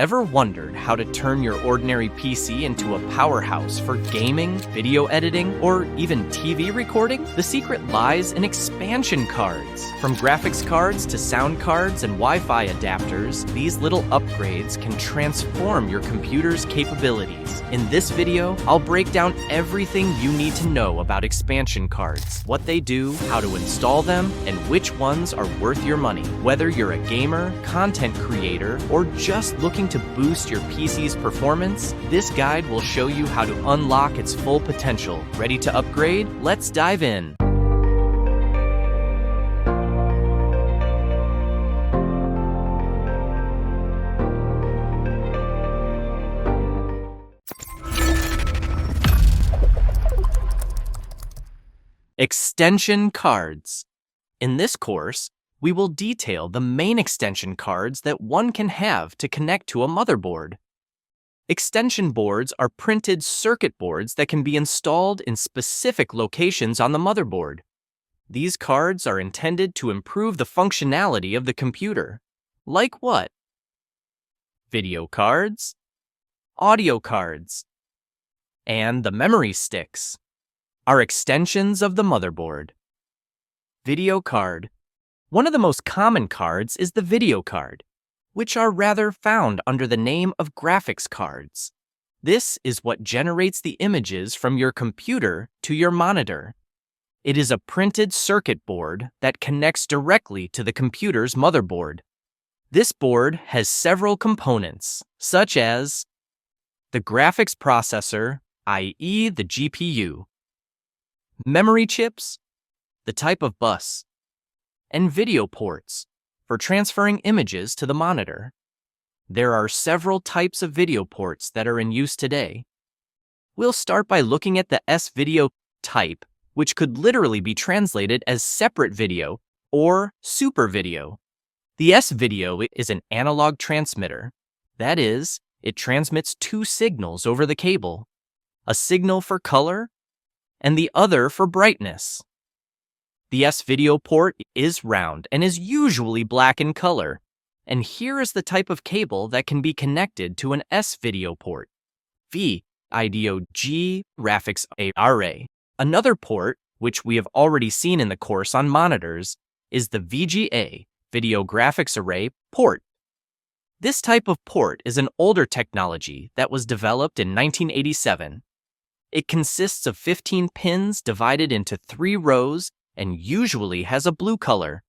Ever wondered how to turn your ordinary PC into a powerhouse for gaming, video editing, or even TV recording? The secret lies in expansion cards. From graphics cards to sound cards and Wi-Fi adapters, these little upgrades can transform your computer's capabilities. In this video, I'll break down everything you need to know about expansion cards, what they do, how to install them, and which ones are worth your money. Whether you're a gamer, content creator, or just looking to boost your PC's performance, this guide will show you how to unlock its full potential. Ready to upgrade? Let's dive in. Extension cards. In this course, we will detail the main extension cards that one can have to connect to a motherboard. Extension boards are printed circuit boards that can be installed in specific locations on the motherboard. These cards are intended to improve the functionality of the computer. Like what? Video cards, audio cards, and the memory sticks are extensions of the motherboard. Video card. One of the most common cards is the video card, which are rather found under the name of graphics cards. This is what generates the images from your computer to your monitor. It is a printed circuit board that connects directly to the computer's motherboard. This board has several components, such as the graphics processor, i.e. the GPU, memory chips, the type of bus, and video ports for transferring images to the monitor. There are several types of video ports that are in use today. We'll start by looking at the S-video type, which could literally be translated as separate video or super video. The S-video is an analog transmitter. That is, it transmits two signals over the cable, a signal for color and the other for brightness. The S-video port is round and is usually black in color. And here is the type of cable that can be connected to an S-video port. VIDO-G graphics array. Another port, which we have already seen in the course on monitors, is the VGA, video graphics array port. This type of port is an older technology that was developed in 1987. It consists of 15 pins divided into 3 rows and usually has a blue color.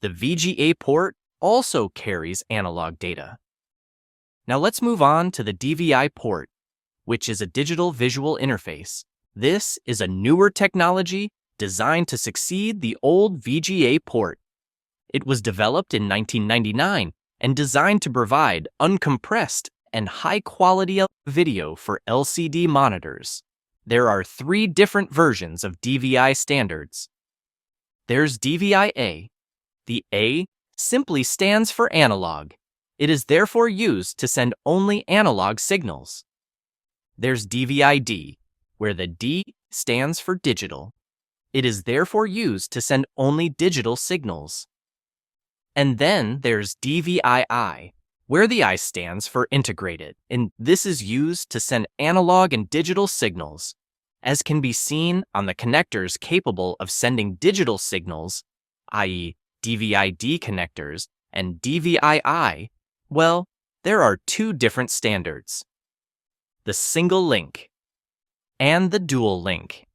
The VGA port also carries analog data. Now let's move on to the DVI port, which is a digital visual interface. This is a newer technology designed to succeed the old VGA port. It was developed in 1999 and designed to provide uncompressed and high-quality video for LCD monitors. There are 3 different versions of DVI standards. There's DVI-A. The A simply stands for analog. It is therefore used to send only analog signals. There's DVI-D, where the D stands for digital. It is therefore used to send only digital signals. And then there's DVI-I, where the I stands for integrated, and this is used to send analog and digital signals. As can be seen on the connectors capable of sending digital signals, i.e. DVI-D connectors and DVI-I, well, there are 2 different standards: the single link and the dual link.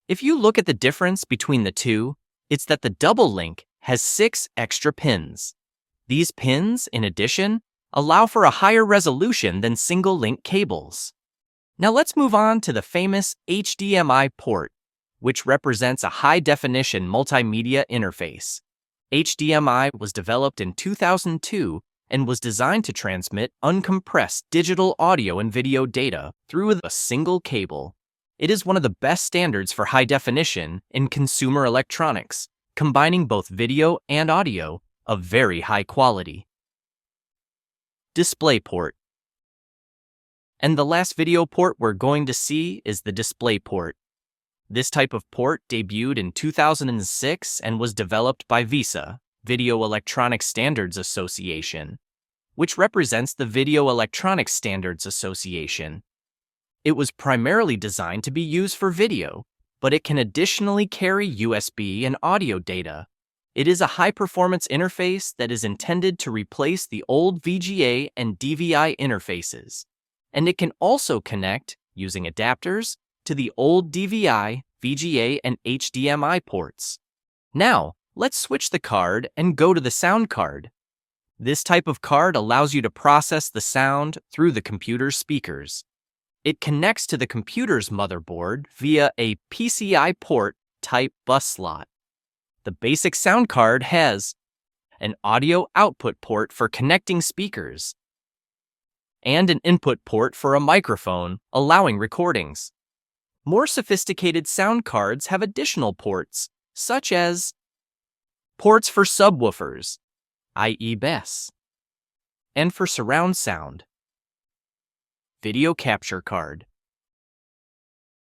If you look at the difference between the two, it's that the double link has 6 extra pins. These pins, in addition, allow for a higher resolution than single link cables. Now let's move on to the famous HDMI port, which represents a high-definition multimedia interface. HDMI was developed in 2002 and was designed to transmit uncompressed digital audio and video data through a single cable. It is one of the best standards for high definition in consumer electronics, combining both video and audio of very high quality. DisplayPort. And the last video port we're going to see is the DisplayPort. This type of port debuted in 2006 and was developed by VESA, Video Electronic Standards Association. which represents the Video Electronics Standards Association. It was primarily designed to be used for video, but it can additionally carry USB and audio data. It is a high-performance interface that is intended to replace the old VGA and DVI interfaces, and it can also connect, using adapters, to the old DVI, VGA, and HDMI ports. Now, let's switch the card and go to the sound card. This type of card allows you to process the sound through the computer's speakers. It connects to the computer's motherboard via a PCI port type bus slot. The basic sound card has an audio output port for connecting speakers and an input port for a microphone, allowing recordings. More sophisticated sound cards have additional ports, such as ports for subwoofers, i.e. bass, and for surround sound. Video capture card.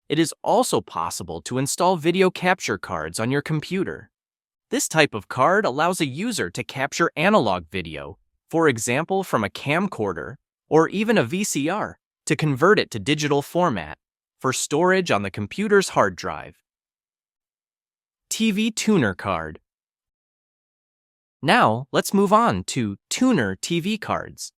It is also possible to install video capture cards on your computer. This type of card allows a user to capture analog video, for example from a camcorder or even a VCR, to convert it to digital format for storage on the computer's hard drive. TV tuner card. Now, let's move on to tuner TV cards,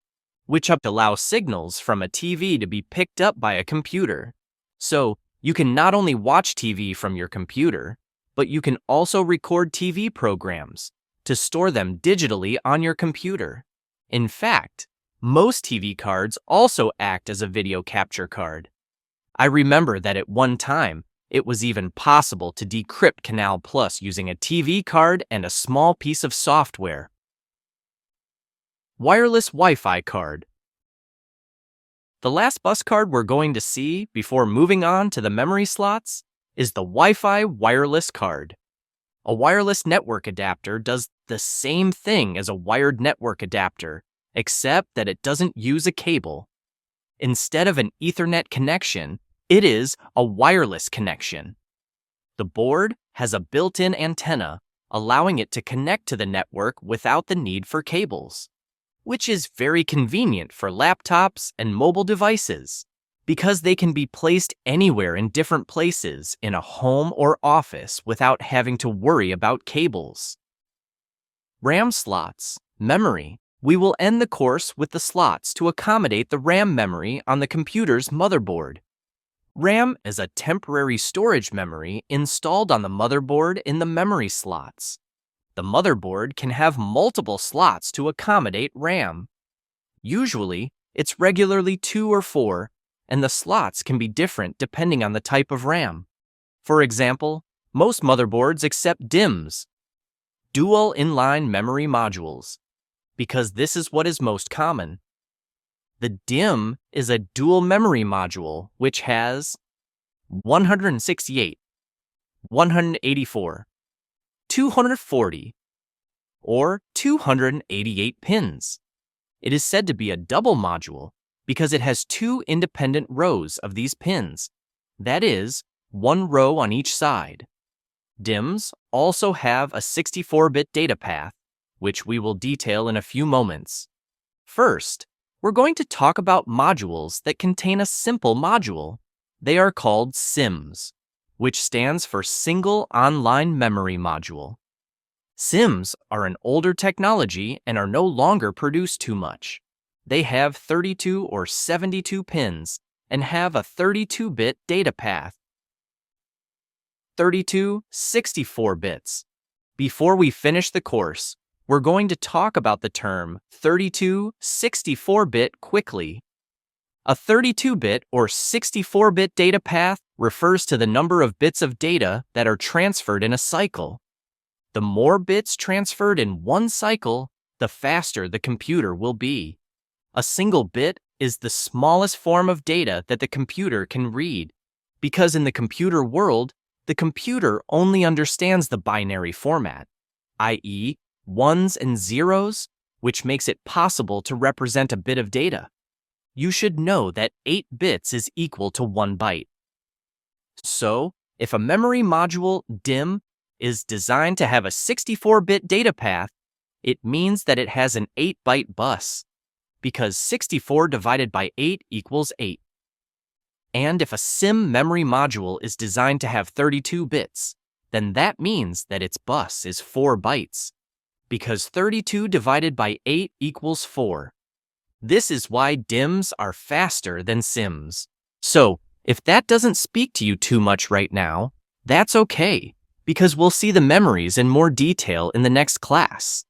which allow signals from a TV to be picked up by a computer. So, you can not only watch TV from your computer, but you can also record TV programs to store them digitally on your computer. In fact, most TV cards also act as a video capture card. I remember that at one time, it was even possible to decrypt Canal Plus using a TV card and a small piece of software. Wireless Wi-Fi card. The last bus card we're going to see before moving on to the memory slots is the Wi-Fi wireless card. A wireless network adapter does the same thing as a wired network adapter, except that it doesn't use a cable. Instead of an Ethernet connection, it is a wireless connection. The board has a built-in antenna, allowing it to connect to the network without the need for cables, which is very convenient for laptops and mobile devices, because they can be placed anywhere in different places in a home or office without having to worry about cables. RAM slots, memory. We will end the course with the slots to accommodate the RAM memory on the computer's motherboard. RAM is a temporary storage memory installed on the motherboard in the memory slots. The motherboard can have multiple slots to accommodate RAM. Usually, it's regularly 2 or 4, and the slots can be different depending on the type of RAM. For example, most motherboards accept DIMMs, dual inline memory modules, because this is what is most common. The DIMM is a dual memory module which has 168, 184, 240, or 288 pins. It is said to be a double module because it has 2 independent rows of these pins, that is, 1 row on each side. DIMMs also have a 64-bit data path, which we will detail in a few moments. First, we're going to talk about modules that contain a simple module. They are called SIMMs, which stands for Single Online Memory Module. SIMMs are an older technology and are no longer produced too much. They have 32 or 72 pins and have a 32-bit data path. 32, 64 bits. Before we finish the course, we're going to talk about the term 32, 64-bit quickly. A 32-bit or 64-bit data path refers to the number of bits of data that are transferred in a cycle. The more bits transferred in one cycle, the faster the computer will be. A single bit is the smallest form of data that the computer can read, because in the computer world, the computer only understands the binary format, i.e., ones and zeros, which makes it possible to represent a bit of data. You should know that 8 bits is equal to 1 byte. So, if a memory module DIMM is designed to have a 64-bit data path, it means that it has an 8-byte bus. because 64 divided by 8 equals 8. And if a SIM memory module is designed to have 32 bits, then that means that its bus is 4 bytes, because 32 divided by 8 equals 4. This is why DIMMs are faster than SIMs. So, if that doesn't speak to you too much right now, that's okay, because we'll see the memories in more detail in the next class.